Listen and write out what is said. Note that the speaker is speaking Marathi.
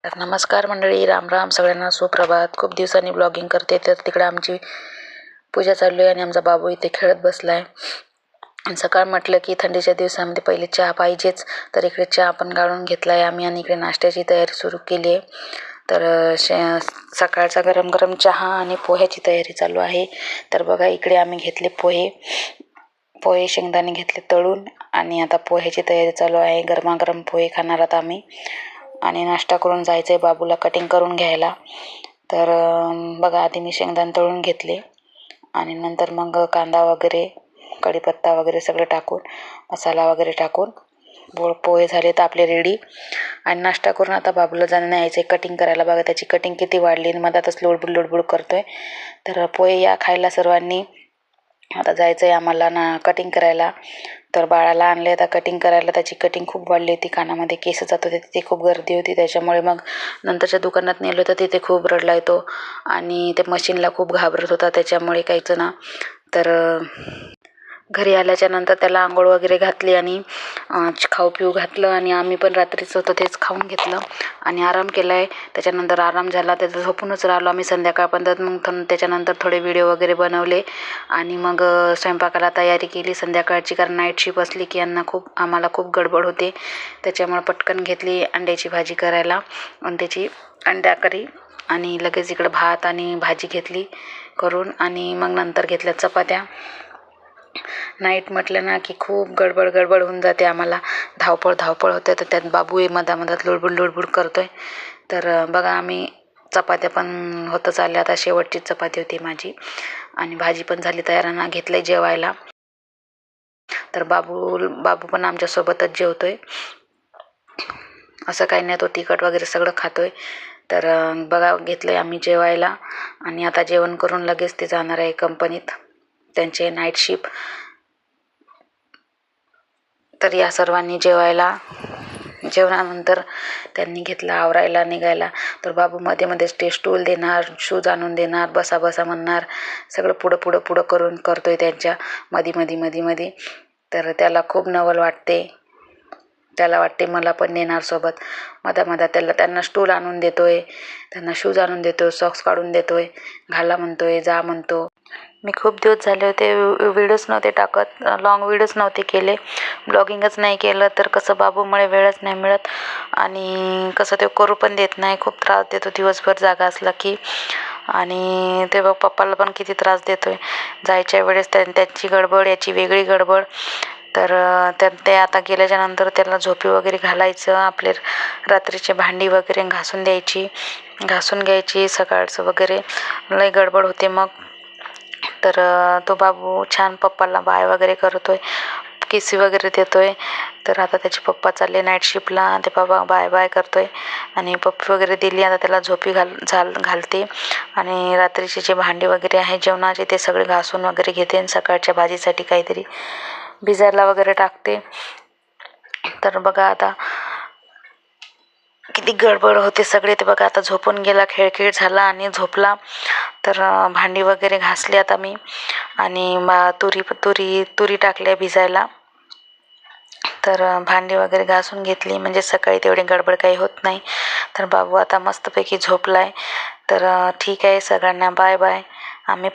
तर नमस्कार मंडळी, राम राम सगळ्यांना, सुप्रभात. खूप दिवसांनी ब्लॉगिंग करते. तर तिकडे आमची पूजा चालू आहे आणि आमचा बाबू इथे खेळत बसला आहे. आणि सकाळ म्हटलं की थंडीच्या दिवसामध्ये पहिले चहा पाहिजेच. तर इकडे चहा पण गाळून घेतला आहे आम्ही आणि इकडे नाश्त्याची तयारी सुरू केली आहे. तर सकाळचा गरम गरम चहा आणि पोह्याची तयारी चालू आहे. तर बघा, इकडे आम्ही घेतले पोहे शेंगदाणे घेतले तळून आणि आता पोह्याची तयारी चालू आहे. गरमागरम पोहे खाणार आहोत आम्ही आणि नाश्ता करून जायचं आहे बाबूला कटिंग करून घ्यायला. तर बघा, आधी मी शेंगदाणे तळून घेतले आणि नंतर मग कांदा वगैरे, कढीपत्ता वगैरे सगळं टाकून, मसाला वगैरे टाकून पोहे झाले तर आपले रेडी. आणि नाश्ता करून आता बाबूला जाणं यायचं आहे कटिंग करायला. बघा त्याची कटिंग किती वाढली आणि मधातच लोडबुड करतो आहे. तर पोहे या खायला सर्वांनी. आता जायचं आहे आम्हाला ना कटिंग करायला. तर बाळाला आणले आता कटिंग करायला. त्याची कटिंग खूप वाढली होती, कानामध्ये केस जात होते, तिथे खूप गर्दी होती. त्याच्यामुळे मग नंतरच्या दुकानात नेलं तर तिथे खूप रडला येतो आणि ते मशीनला खूप घाबरत होता. त्याच्यामुळे काहीच ना. तर घरी आल्याच्या नंतर त्याला आंघोळ वगैरे घातली आणि खाऊ पिऊ घातलं आणि आम्ही पण रात्रीचं होतं तेच खाऊन घेतलं आणि आराम केला आहे. त्याच्यानंतर आराम झाला, त्याचं झोपूनच राहिलो आम्ही संध्याकाळपर्यंत. मग त्याच्यानंतर थोडे व्हिडिओ वगैरे बनवले आणि मग स्वयंपाकाला तयारी केली संध्याकाळची. कारण नाईट शिफ्ट असली की आम्हाला खूप गडबड होते. त्याच्यामुळे पटकन घेतली अंड्याची भाजी करायला, अंडा करी. आणि लगेच इकडं भात आणि भाजी घेतली करून आणि मग नंतर घेतल्या चपात्या. नाईट म्हटलं ना की खूप गडबड होऊन जाते आम्हाला, धावपळ होते. तर त्यात बाबू मधात लोडबुड करतोय. तर बघा, आम्ही चपात्या पण होतच आल्या, आता शेवटची चपाती होती माझी आणि भाजी पण झाली तयार आणि घेतलंय जेवायला. तर बाबू पण आमच्यासोबतच जेवतोय. असं काही नाही, तो तिखट वगैरे सगळं खातोय. तर बघा, घेतलंय आम्ही जेवायला आणि आता जेवण करून लगेच ते जाणार आहे कंपनीत, त्यांचे नाईट शिफ्ट. तर या सर्वांनी जेवणानंतर त्यांनी घेतला आवरायला निघायला. तर बाबू मध्ये ते स्टूल देणार, शूज आणून देणार, बसा म्हणणार, सगळं पुढं करतोय त्यांच्या मध्ये. तर त्याला खूप नवल वाटते. त्याला वाटते मला पण नेणार सोबत. मधा त्यांना स्टूल आणून देतोय, त्यांना शूज आणून देतोय, सॉक्स काढून देतोय, घाला म्हणतोय, जा म्हणतो. मी खूप दिवस झाले होते व्हिडिओज नव्हते टाकत, लॉंग व्हिडिओज नव्हते केले, ब्लॉगिंगच नाही केलं. तर कसं बाबूमुळे वेळच नाही मिळत आणि कसं ते करू पण देत नाही, खूप त्रास देतो दिवसभर जागा असला की. आणि ते बघ पप्पाला पण किती त्रास देतोय जायच्या वेळेस, त्याची गडबड, याची वेगळी गडबड. तर ते आता गेल्याच्या नंतर त्याला झोपी वगैरे घालायचं, आपले रात्रीचे भांडी वगैरे घासून घ्यायची, सकाळचं वगैरे लय गडबड होते मग. तर तो बाबू छान पप्पाला बाय वगैरे करतोय, किसी वगैरे देतोय. तर आता त्याचे पप्पा चालले नाईट शिफ्टला, ते बाबा बाय करतोय आणि पप्पी वगैरे दिली. आता त्याला झोपी घालते आणि रात्रीचे जे भांडी वगैरे आहे जेवणाचे ते सगळे घासून वगैरे घेते आणि सकाळच्या भाजीसाठी काहीतरी भिजायला वगैरे टाकते. तर बघा आता किती गडबड होते सगळे. ते बघा आता झोपून गेला, खेळ झाला आणि झोपला. तर भांडी वगैरे घासली आता मी आणि तुरी टाकल्या भिजायला. तर भांडी वगैरे घासून घेतली म्हणजे सकाळी तेवढी गडबड काही होत नाही. तर बाबू आता मस्तपैकी झोपलाय. तर ठीक आहे, सगळ्यांना बाय. आम्ही